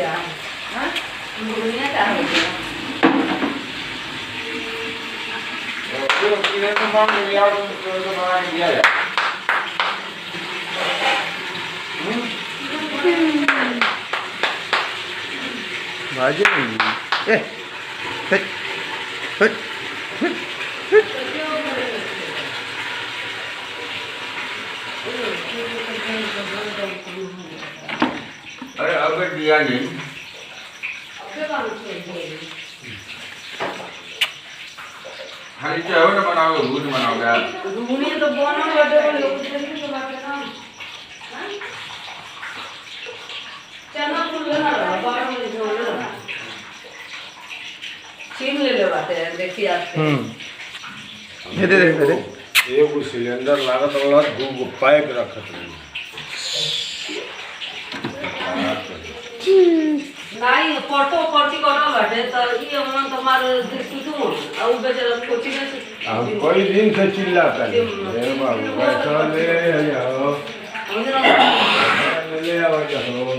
दिया हां दुनिया का हो गया वो किने तो मांग लिया तो बना दिया है भाजी नहीं ए हट हट अरे अब दिया नहीं खाली चाहो ना बनाओ दूध बनाओगे दुनिया तो बनो बड़े लोग जल्दी तो बात है ना चना फूल ना बाहर में छोड़ छीन ले लो बात है देखिए आप दे एक सिलेंडर लागत वाला दो पैक रखत रही नहीं फोटो पर्ची करो बाटे तो ये हम तुम्हारे देखितु और बेचारा कोचिंग से हम कोई दिन से चिल्लाता है ए बाबू पैसा ले आओ ले आओ जाओ